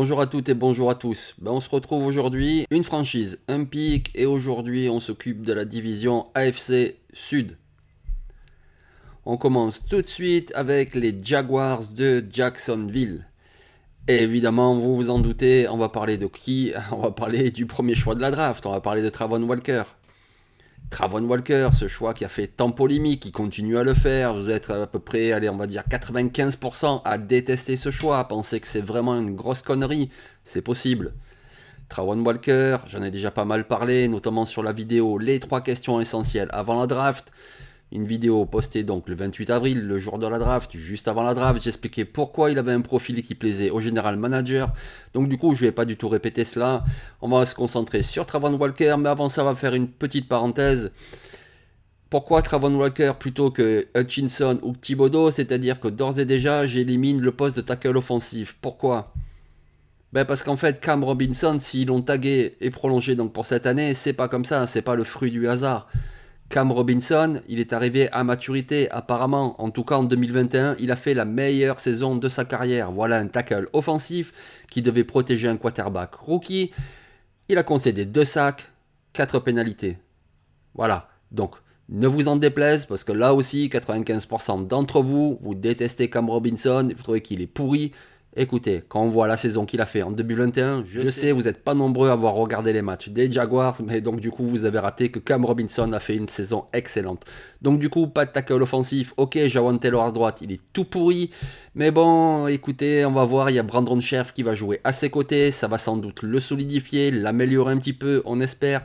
Bonjour à toutes et bonjour à tous. On se retrouve aujourd'hui, une franchise, un pic, et aujourd'hui on s'occupe de la division AFC Sud. On commence tout de suite avec les Jaguars de Jacksonville. Et évidemment, vous vous en doutez, on va parler de qui? On va parler du premier choix de la draft, on va parler de Travon Walker. Travon Walker, ce choix qui a fait tant polémique, qui continue à le faire. Vous êtes à peu près, allez, on va dire 95% à détester ce choix, à penser que c'est vraiment une grosse connerie. C'est possible. Travon Walker, j'en ai déjà pas mal parlé, notamment sur la vidéo Les 3 questions essentielles avant la draft. Une vidéo postée donc le 28 avril, le jour de la draft, juste avant la draft. J'expliquais pourquoi il avait un profil qui plaisait au general manager. Donc du coup, je ne vais pas du tout répéter cela. On va se concentrer sur Travon Walker, mais avant ça, on va faire une petite parenthèse. Pourquoi Travon Walker plutôt que Hutchinson ou Thibodeau? C'est-à-dire que d'ores et déjà, j'élimine le poste de tackle offensif. Pourquoi? Parce qu'en fait, Cam Robinson, s'ils l'ont tagué et prolongé donc pour cette année, c'est pas comme ça, c'est pas le fruit du hasard. Cam Robinson, il est arrivé à maturité apparemment, en tout cas en 2021, il a fait la meilleure saison de sa carrière. Voilà un tackle offensif qui devait protéger un quarterback rookie. Il a concédé 2 sacs, 4 pénalités. Voilà, donc ne vous en déplaise parce que là aussi 95% d'entre vous, vous détestez Cam Robinson, vous trouvez qu'il est pourri. Écoutez, quand on voit la saison qu'il a fait en 2021, je sais, vous n'êtes pas nombreux à avoir regardé les matchs des Jaguars, mais donc du coup vous avez raté que Cam Robinson a fait une saison excellente. Donc du coup, pas de tackle offensif, ok, Jawan Taylor à droite, il est tout pourri, mais bon, écoutez, on va voir, il y a Brandon Scherf qui va jouer à ses côtés, ça va sans doute le solidifier, l'améliorer un petit peu, on espère.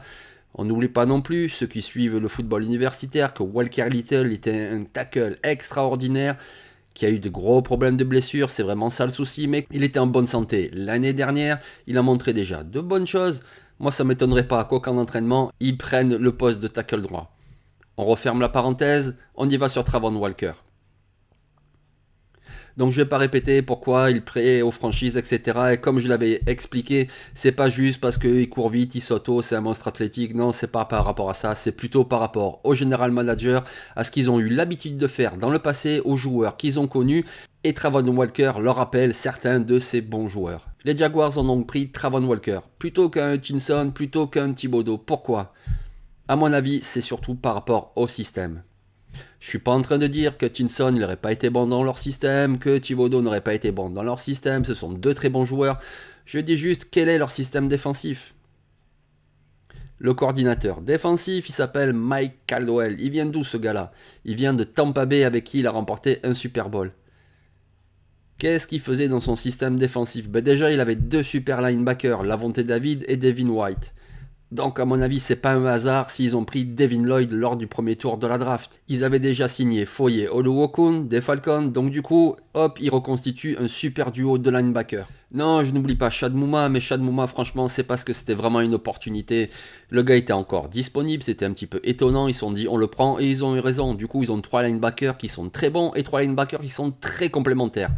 On n'oublie pas non plus, ceux qui suivent le football universitaire, que Walker Little était un tackle extraordinaire, qui a eu de gros problèmes de blessures, c'est vraiment ça le souci, mais il était en bonne santé. L'année dernière, il a montré déjà de bonnes choses. Moi, ça ne m'étonnerait pas qu'aucun entraînement, ils prennent le poste de tackle droit. On referme la parenthèse, on y va sur Travon Walker. Donc je vais pas répéter pourquoi il prête aux franchises, etc. Et comme je l'avais expliqué, c'est pas juste parce qu'il court vite, il saute haut, c'est un monstre athlétique. Non, c'est pas par rapport à ça, c'est plutôt par rapport au general manager, à ce qu'ils ont eu l'habitude de faire dans le passé, aux joueurs qu'ils ont connus. Et Travon Walker leur rappelle certains de ces bons joueurs. Les Jaguars ont donc pris Travon Walker, plutôt qu'un Hutchinson, plutôt qu'un Thibodeau. Pourquoi? À mon avis, c'est surtout par rapport au système. Je suis pas en train de dire que Hutchinson n'aurait pas été bon dans leur système, que Thibodeau n'aurait pas été bon dans leur système, ce sont deux très bons joueurs. Je dis juste quel est leur système défensif. Le coordinateur défensif, il s'appelle Mike Caldwell. Il vient d'où ce gars-là? Il vient de Tampa Bay avec qui il a remporté un Super Bowl. Qu'est-ce qu'il faisait dans son système défensif? Déjà, il avait 2 super linebackers, Lavonte David et Devin White. Donc à mon avis, c'est pas un hasard s'ils ont pris Devin Lloyd lors du premier tour de la draft. Ils avaient déjà signé Foye Oluokun des Falcons, donc du coup, hop, ils reconstituent un super duo de linebackers. Non, je n'oublie pas Chad Mouma, mais Chad Mouma, franchement, c'est parce que c'était vraiment une opportunité. Le gars était encore disponible, c'était un petit peu étonnant, ils se sont dit on le prend et ils ont eu raison. Du coup, ils ont 3 linebackers qui sont très bons et 3 linebackers qui sont très complémentaires.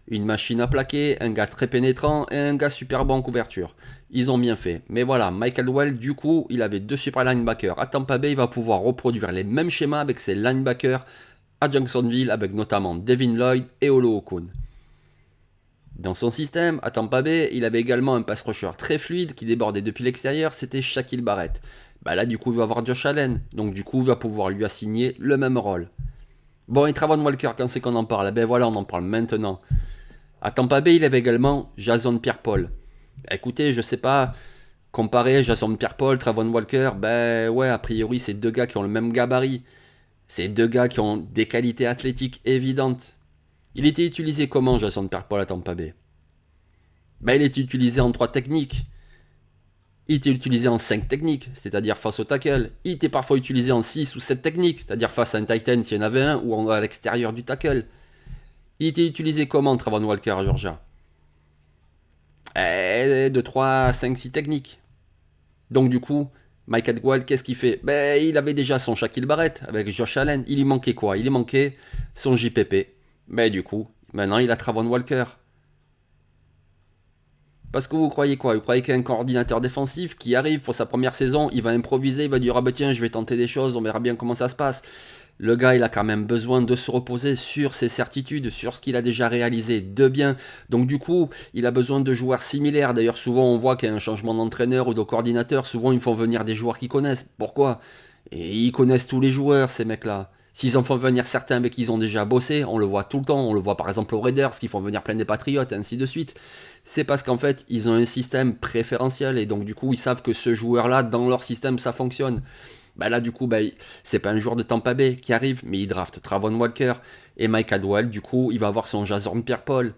Une machine à plaquer, un gars très pénétrant et un gars super bon en couverture. Ils ont bien fait. Mais voilà, Michael Well, du coup, il avait 2 super linebackers. À Tampa Bay, il va pouvoir reproduire les mêmes schémas avec ses linebackers à Jacksonville, avec notamment Devin Lloyd et Olo Okun. Dans son système, à Tampa Bay, il avait également un pass rusher très fluide qui débordait depuis l'extérieur, c'était Shaquille Barrett. Là, du coup, il va avoir Josh Allen. Donc, du coup, il va pouvoir lui assigner le même rôle. Bon, et Travon Walker, quand c'est qu'on en parle? Voilà, on en parle maintenant. À Tampa Bay, il avait également Jason Pierre-Paul. Écoutez, je sais pas, comparer Jason Pierre-Paul, Travon Walker, ouais, a priori, c'est 2 gars qui ont le même gabarit. C'est 2 gars qui ont des qualités athlétiques évidentes. Il était utilisé comment, Jason Pierre-Paul, à Tampa Bay? Il était utilisé en 3 techniques. Il était utilisé en 5 techniques, c'est-à-dire face au tackle. Il était parfois utilisé en 6 ou 7 techniques, c'est-à-dire face à un tight end s'il y en avait un, ou à l'extérieur du tackle. Il était utilisé comment, Travon Walker à Georgia? De 3 à 5, 6 techniques. Donc du coup, Mike Adwell, qu'est-ce qu'il fait? Il avait déjà son Shaquille Barrett avec Josh Allen. Il lui manquait quoi? Il lui manquait son JPP. Du coup, maintenant il a Travon Walker. Parce que vous croyez quoi? Vous croyez qu'un coordinateur défensif qui arrive pour sa première saison, il va improviser, il va dire ah tiens, je vais tenter des choses, on verra bien comment ça se passe. Le gars, il a quand même besoin de se reposer sur ses certitudes, sur ce qu'il a déjà réalisé de bien. Donc du coup, il a besoin de joueurs similaires. D'ailleurs, souvent, on voit qu'il y a un changement d'entraîneur ou de coordinateur. Souvent, ils font venir des joueurs qu'ils connaissent. Pourquoi? Et ils connaissent tous les joueurs, ces mecs-là. S'ils en font venir certains avec qui ils ont déjà bossé, on le voit tout le temps. On le voit par exemple aux Raiders, qui font venir plein des Patriotes, et ainsi de suite. C'est parce qu'en fait, ils ont un système préférentiel. Et donc du coup, ils savent que ce joueur-là, dans leur système, ça fonctionne. Bah là, du coup, c'est pas un joueur de Tampa Bay qui arrive, mais il draft Travon Walker et Mike Caldwell. Du coup, il va avoir son Jason Pierre-Paul.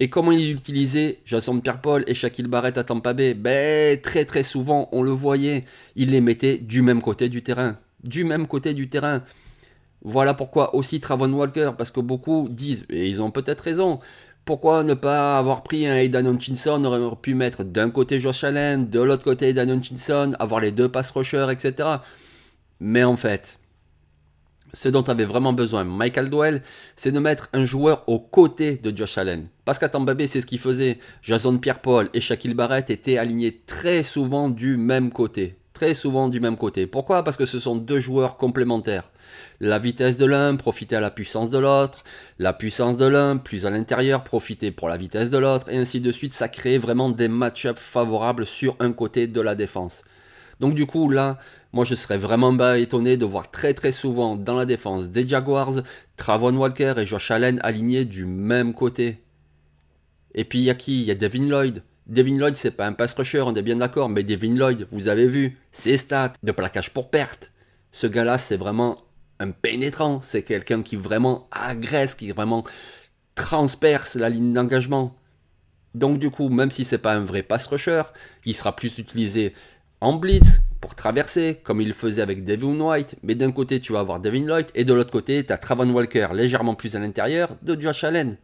Et comment il utilisait Jason Pierre-Paul et Shaquille Barrett à Tampa Bay? Très très souvent, on le voyait, il les mettait du même côté du terrain. Du même côté du terrain. Voilà pourquoi aussi Travon Walker, parce que beaucoup disent, et ils ont peut-être raison, pourquoi ne pas avoir pris un Aidan Hutchinson, on aurait pu mettre d'un côté Josh Allen, de l'autre côté Aidan Hutchinson, avoir les deux pass rushers, etc. Mais en fait, ce dont avait vraiment besoin Michael Dwell, c'est de mettre un joueur aux côtés de Josh Allen. Parce qu'à Tampa Bay, c'est ce qu'il faisait. Jason Pierre-Paul et Shaquille Barrett étaient alignés très souvent du même côté. Très souvent du même côté. Pourquoi? Parce que ce sont deux joueurs complémentaires. La vitesse de l'un profitait à la puissance de l'autre. La puissance de l'un, plus à l'intérieur, profitait pour la vitesse de l'autre. Et ainsi de suite, ça créait vraiment des match-ups favorables sur un côté de la défense. Donc du coup, là, moi je serais vraiment pas étonné de voir très très souvent dans la défense des Jaguars, Travon Walker et Josh Allen alignés du même côté. Et puis il y a qui? Il y a Devin Lloyd. Devin Lloyd, c'est pas un pass rusher, on est bien d'accord, mais Devin Lloyd, vous avez vu, ses stats de plaquage pour perte. Ce gars-là, c'est vraiment un pénétrant. C'est quelqu'un qui vraiment agresse, qui vraiment transperce la ligne d'engagement. Donc du coup, même si c'est pas un vrai pass rusher, il sera plus utilisé en blitz pour traverser, comme il le faisait avec Devin White. Mais d'un côté, tu vas avoir Devin Lloyd, et de l'autre côté, tu as Travon Walker légèrement plus à l'intérieur de Josh Allen.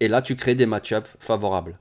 Et là, tu crées des match-ups favorables.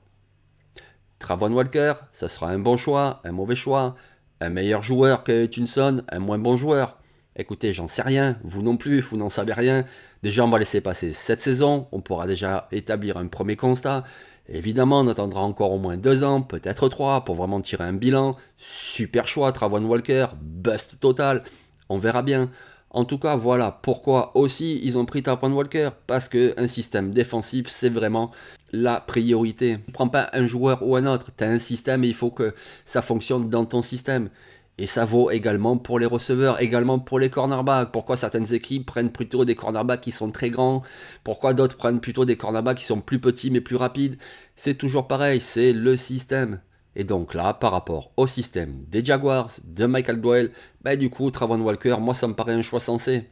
Travon Walker, ça sera un bon choix, un mauvais choix, un meilleur joueur que Hutchinson, un moins bon joueur. Écoutez, j'en sais rien, vous non plus, vous n'en savez rien. Déjà, on va laisser passer cette saison, on pourra déjà établir un premier constat. Évidemment, on attendra encore au moins 2 ans, peut-être 3, pour vraiment tirer un bilan. Super choix, Travon Walker, bust total, on verra bien. En tout cas, voilà pourquoi aussi ils ont pris Travon Walker, parce qu'un système défensif, c'est vraiment la priorité. Tu ne prends pas un joueur ou un autre, tu as un système et il faut que ça fonctionne dans ton système. Et ça vaut également pour les receveurs, également pour les cornerbacks. Pourquoi certaines équipes prennent plutôt des cornerbacks qui sont très grands? Pourquoi d'autres prennent plutôt des cornerbacks qui sont plus petits mais plus rapides? C'est toujours pareil, c'est le système. Et donc là, par rapport au système des Jaguars, de Michael Dwell, du coup, Travon Walker, moi ça me paraît un choix sensé.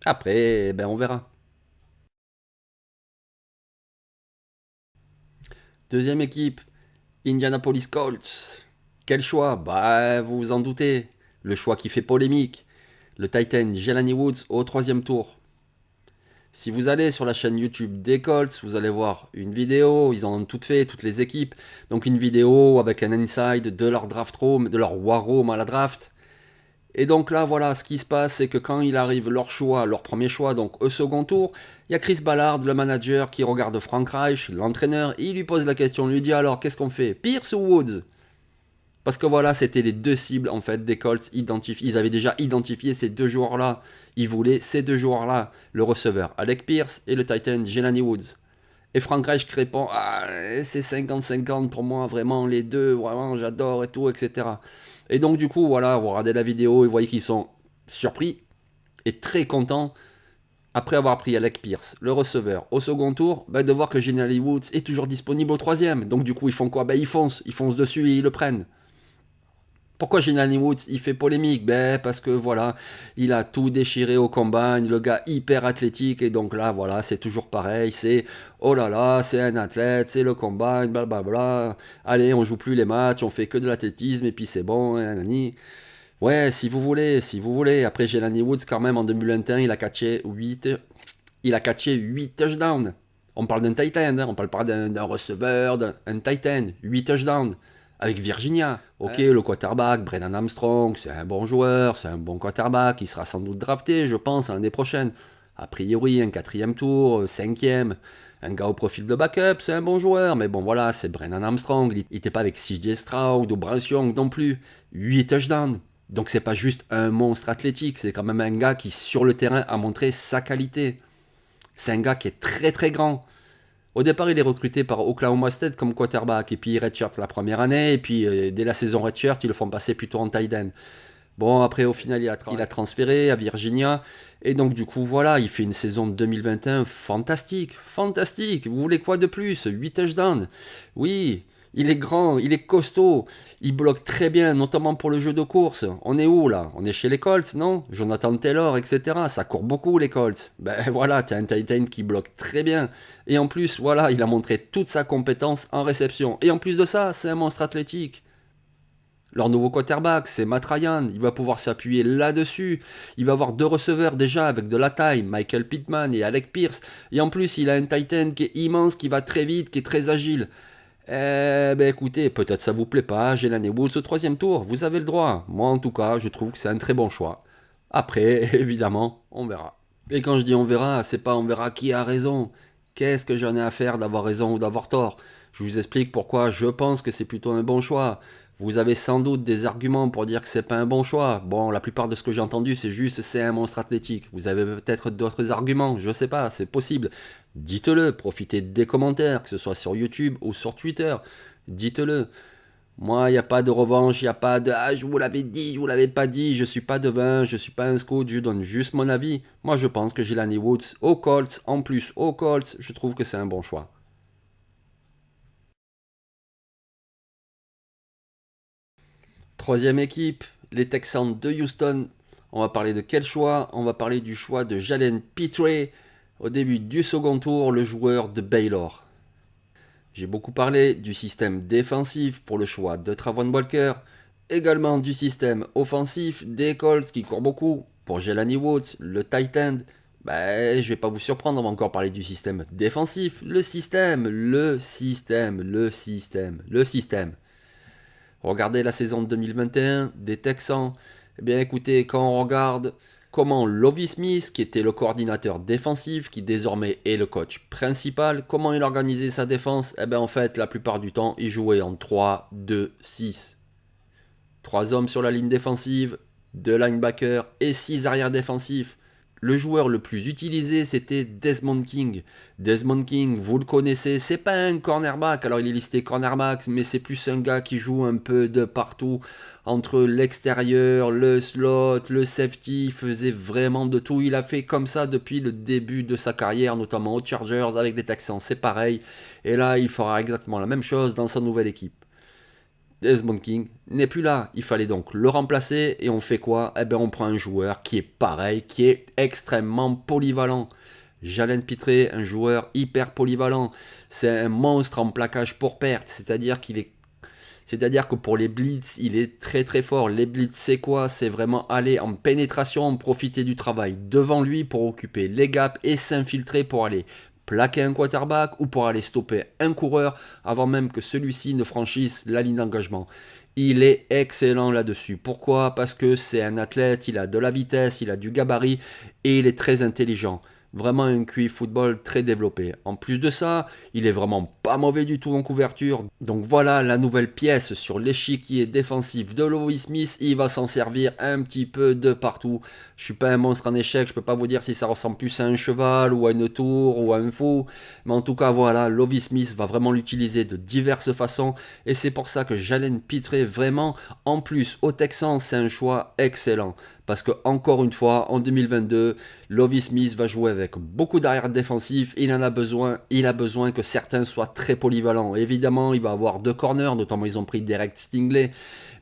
Après, on verra. Deuxième équipe, Indianapolis Colts. Quel choix? Vous vous en doutez. Le choix qui fait polémique. Le Titan Jelani Woods au 3e tour. Si vous allez sur la chaîne YouTube des Colts, vous allez voir une vidéo, ils en ont toutes fait, toutes les équipes. Donc une vidéo avec un inside de leur draft room, de leur war room à la draft. Et donc là, voilà, ce qui se passe, c'est que quand il arrive leur choix, leur premier choix, donc au second tour, il y a Chris Ballard, le manager, qui regarde Frank Reich, l'entraîneur, et il lui pose la question, il lui dit alors, qu'est-ce qu'on fait, Pierce ou Woods? Parce que voilà, c'était les deux cibles en fait des Colts identifiés. Ils avaient déjà identifié ces deux joueurs-là. Ils voulaient ces deux joueurs-là, le receveur Alec Pierce et le Titan Jelani Woods. Et Frank Reich répond c'est 50-50 pour moi, vraiment, les deux, vraiment, j'adore et tout, etc. Et donc, du coup, voilà, vous regardez la vidéo et vous voyez qu'ils sont surpris et très contents, après avoir pris Alec Pierce, le receveur, au second tour, de voir que Jelani Woods est toujours disponible au 3e. Donc, du coup, ils font quoi? Ils foncent dessus et ils le prennent. Pourquoi Jelani Woods il fait polémique? Parce que voilà, il a tout déchiré au combine, le gars hyper athlétique, et donc là voilà, c'est toujours pareil, c'est oh là là, c'est un athlète, c'est le combine, blablabla. Allez, on joue plus les matchs, on fait que de l'athlétisme et puis c'est bon, nanani. Ouais, si vous voulez, si vous voulez. Après Jelani Woods quand même en 2021, il a catché 8 touchdowns. On parle d'un Titan, on parle pas d'un receveur, d'un Titan, 8 touchdowns avec Virginia. Ok, ouais. Le quarterback, Brennan Armstrong, c'est un bon joueur, c'est un bon quarterback, il sera sans doute drafté, je pense, l'année prochaine. A priori, un 4e tour, 5e, un gars au profil de backup, c'est un bon joueur, mais bon voilà, c'est Brennan Armstrong, il n'était pas avec CJ Stroud ou Bryce Young non plus. 8 touchdowns. Donc c'est pas juste un monstre athlétique, c'est quand même un gars qui sur le terrain a montré sa qualité. C'est un gars qui est très très grand. Au départ, il est recruté par Oklahoma State comme quarterback, et puis il redshirt la première année, et puis dès la saison redshirt, ils le font passer plutôt en tight end. Bon, après, au final, il a transféré à Virginia, et donc du coup, voilà, il fait une saison de 2021 fantastique, fantastique. Vous voulez quoi de plus? 8 touchdowns. Oui, il est grand, il est costaud, il bloque très bien, notamment pour le jeu de course. On est où là? On est chez les Colts, non? Jonathan Taylor, etc. Ça court beaucoup les Colts. Ben voilà, t'as un tight end qui bloque très bien. Et en plus, voilà, il a montré toute sa compétence en réception. Et en plus de ça, c'est un monstre athlétique. Leur nouveau quarterback, c'est Matt Ryan. Il va pouvoir s'appuyer là-dessus. Il va avoir deux receveurs déjà avec de la taille, Michael Pittman et Alec Pierce. Et en plus, il a un tight end qui est immense, qui va très vite, qui est très agile. Ben écoutez, peut-être ça vous plaît pas, Jelani Woods au troisième tour, vous avez le droit. Moi en tout cas, je trouve que c'est un très bon choix. Après, évidemment, on verra. Et quand je dis on verra, c'est pas on verra qui a raison. Qu'est-ce que j'en ai à faire d'avoir raison ou d'avoir tort? Je vous explique pourquoi je pense que c'est plutôt un bon choix. Vous avez sans doute des arguments pour dire que c'est pas un bon choix. Bon, la plupart de ce que j'ai entendu, c'est juste c'est un monstre athlétique. Vous avez peut-être d'autres arguments, je sais pas, c'est possible. Dites-le, profitez des commentaires, que ce soit sur YouTube ou sur Twitter. Dites-le. Moi, il n'y a pas de revanche, il n'y a pas de ah, je vous l'avais dit, je vous l'avais pas dit, je suis pas devin, je suis pas un scout, je donne juste mon avis. Moi, je pense que Jelani Woods aux Colts, en plus aux Colts, je trouve que c'est un bon choix. Troisième équipe, les Texans de Houston. On va parler de quel choix? On va parler du choix de Jalen Pitre au début du second tour, le joueur de Baylor. J'ai beaucoup parlé du système défensif pour le choix de Travon Walker, également du système offensif des Colts qui court beaucoup pour Jelani Woods, le tight end. Ben, je vais pas vous surprendre, on va encore parler du système défensif, le système. Regardez la saison de 2021 des Texans. Eh bien écoutez, quand on regarde comment Lovie Smith, qui était le coordinateur défensif, qui désormais est le coach principal, comment il organisait sa défense, eh bien en fait, la plupart du temps, il jouait en 3-2-6. 3 hommes sur la ligne défensive, 2 linebackers et 6 arrières défensifs. Le joueur le plus utilisé, c'était Desmond King. Desmond King, vous le connaissez, c'est pas un cornerback, alors il est listé cornerback, mais c'est plus un gars qui joue un peu de partout, entre l'extérieur, le slot, le safety, il faisait vraiment de tout. Il a fait comme ça depuis le début de sa carrière, notamment aux Chargers, avec les Texans, c'est pareil. Et là, il fera exactement la même chose dans sa nouvelle équipe. Desmond King n'est plus là. Il fallait donc le remplacer et on fait quoi? Eh bien, on prend un joueur qui est pareil, qui est extrêmement polyvalent. Jalen Pitre, un joueur hyper polyvalent. C'est un monstre en plaquage pour perte, c'est-à-dire que pour les blitz, il est très très fort. Les blitz, c'est quoi? C'est vraiment aller en pénétration, profiter du travail devant lui pour occuper les gaps et s'infiltrer pour aller plaquer un quarterback ou pour aller stopper un coureur avant même que celui-ci ne franchisse la ligne d'engagement. Il est excellent là-dessus. Pourquoi? Parce que c'est un athlète, il a de la vitesse, il a du gabarit et il est très intelligent. Vraiment un QI football très développé. En plus de ça, il est vraiment pas mauvais du tout en couverture. Donc voilà la nouvelle pièce sur l'échiquier défensif de Lovie Smith. Il va s'en servir un petit peu de partout. Je suis pas un monstre en échec, je peux pas vous dire si ça ressemble plus à un cheval ou à une tour ou à un fou. Mais en tout cas voilà, Lovie Smith va vraiment l'utiliser de diverses façons. Et c'est pour ça que Jalen Pitre vraiment, en plus au Texans, c'est un choix excellent. Parce que encore une fois, en 2022, Lovie Smith va jouer avec beaucoup d'arrière défensifs. Il en a besoin. Il a besoin que certains soient très polyvalents. Évidemment, il va avoir deux corners, notamment ils ont pris Derek Stingley.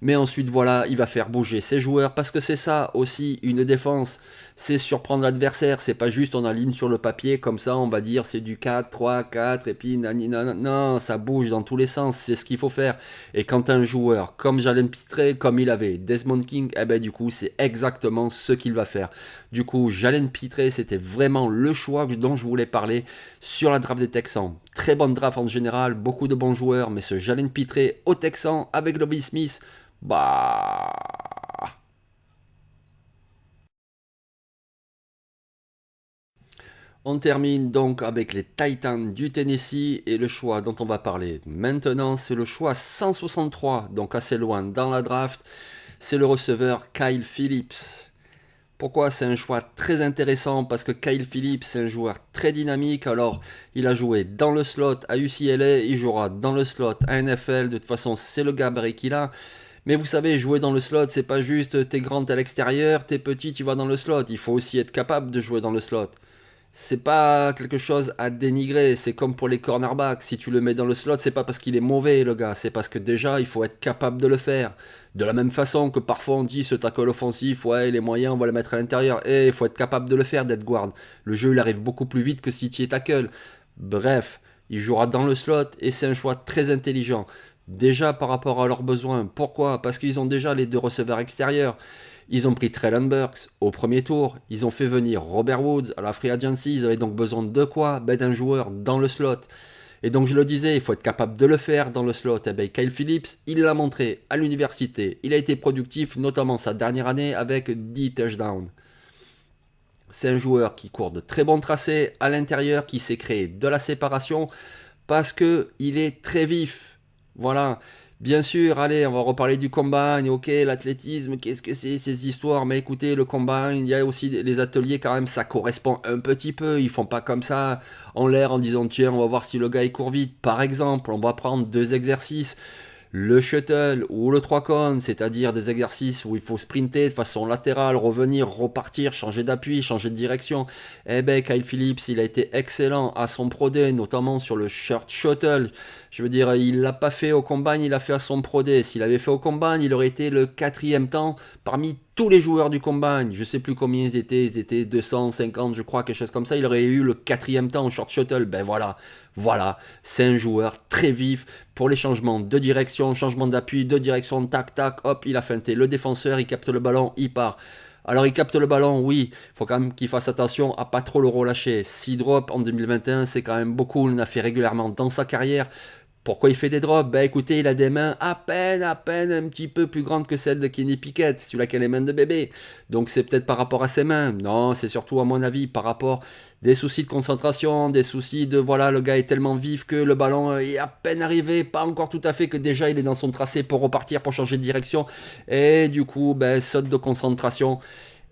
Mais ensuite, voilà, il va faire bouger ses joueurs parce que c'est ça aussi une défense. C'est surprendre l'adversaire. C'est pas juste on aligne sur le papier comme ça, on va dire c'est du 4, 3, 4 et puis non, ça bouge dans tous les sens. C'est ce qu'il faut faire. Et quand un joueur comme Jalen Pitre, comme il avait Desmond King, eh ben du coup, c'est exactement ce qu'il va faire. Du coup, Jalen Pitre, c'était vraiment le choix dont je voulais parler sur la draft des Texans. Très bonne draft en général, beaucoup de bons joueurs, mais ce Jalen Pitre au Texans avec Lovie Smith, bah. On termine donc avec les Titans du Tennessee et le choix dont on va parler maintenant, c'est le choix 163, donc assez loin dans la draft. c'est le receveur Kyle Phillips. Pourquoi c'est un choix très intéressant? Parce que Kyle Phillips, c'est un joueur très dynamique. Alors, il a joué dans le slot à UCLA, il jouera dans le slot à NFL. De toute façon, c'est le gabarit qu'il a. Mais vous savez, jouer dans le slot, c'est pas juste t'es grand à l'extérieur, t'es petit, tu vas dans le slot. Il faut aussi être capable de jouer dans le slot. C'est pas quelque chose à dénigrer, c'est comme pour les cornerbacks. Si tu le mets dans le slot, c'est pas parce qu'il est mauvais, le gars, c'est parce que déjà, il faut être capable de le faire. De la même façon que parfois on dit ce tackle offensif, ouais, il est moyen, on va le mettre à l'intérieur. Et il faut être capable de le faire, d'être guard. Le jeu, il arrive beaucoup plus vite que si tu es tackle. Bref, il jouera dans le slot et c'est un choix très intelligent. Déjà par rapport à leurs besoins. Pourquoi? Parce qu'ils ont déjà les deux receveurs extérieurs. Ils ont pris Treylon Burks au premier tour. Ils ont fait venir Robert Woods à la Free Agency. Ils avaient donc besoin de quoi? Ben, d'un joueur dans le slot. Et donc je le disais, il faut être capable de le faire dans le slot. Et ben, Kyle Phillips, il l'a montré à l'université. Il a été productif, notamment sa dernière année avec 10 touchdowns. C'est un joueur qui court de très bons tracés à l'intérieur, qui sait créer de la séparation parce qu'il est très vif. Voilà. Bien sûr, allez, on va reparler du combine. Ok, l'athlétisme, qu'est-ce que c'est ces histoires? Mais écoutez, le combine, il y a aussi les ateliers quand même, ça correspond un petit peu. Ils font pas comme ça en l'air en disant tiens, on va voir si le gars il court vite. Par exemple, on va prendre deux exercices. Le shuttle ou le 3 cônes, c'est-à-dire des exercices où il faut sprinter de façon latérale, revenir, repartir, changer d'appui, changer de direction. Eh ben, Kyle Phillips, il a été excellent à son Pro Day, notamment sur le short shuttle. Je veux dire, il l'a pas fait au combine, il l'a fait à son Pro Day. S'il avait fait au combine, il aurait été le quatrième temps parmi tous les joueurs du combine. Je sais plus combien ils étaient 250, je crois, quelque chose comme ça. Il aurait eu le quatrième temps au short shuttle. Ben voilà, c'est un joueur très vif pour les changements de direction, changement d'appui, de direction, tac, tac, hop, il a feinté. Le défenseur, il capte le ballon, il part. Alors il capte le ballon, oui, il faut quand même qu'il fasse attention à pas trop le relâcher. 6 drops en 2021, c'est quand même beaucoup, il en a fait régulièrement dans sa carrière. Pourquoi il fait des drops? Ben écoutez, il a des mains à peine un petit peu plus grandes que celles de Kenny Pickett, celui-là qui a les mains de bébé. Donc c'est peut-être par rapport à ses mains. Non, c'est surtout à mon avis par rapport des soucis de concentration, des soucis de voilà, le gars est tellement vif que le ballon est à peine arrivé, pas encore tout à fait, que déjà il est dans son tracé pour repartir, pour changer de direction. Et du coup, ben saute de concentration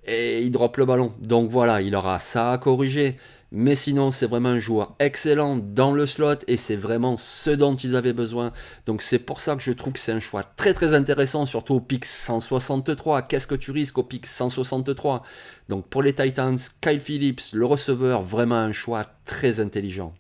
et il drop le ballon. Donc voilà, il aura ça à corriger. Mais sinon, c'est vraiment un joueur excellent dans le slot et c'est vraiment ce dont ils avaient besoin. Donc c'est pour ça que je trouve que c'est un choix très très intéressant, surtout au pick 163. Qu'est-ce que tu risques au pick 163? Donc pour les Titans, Kyle Phillips, le receveur, vraiment un choix très intelligent.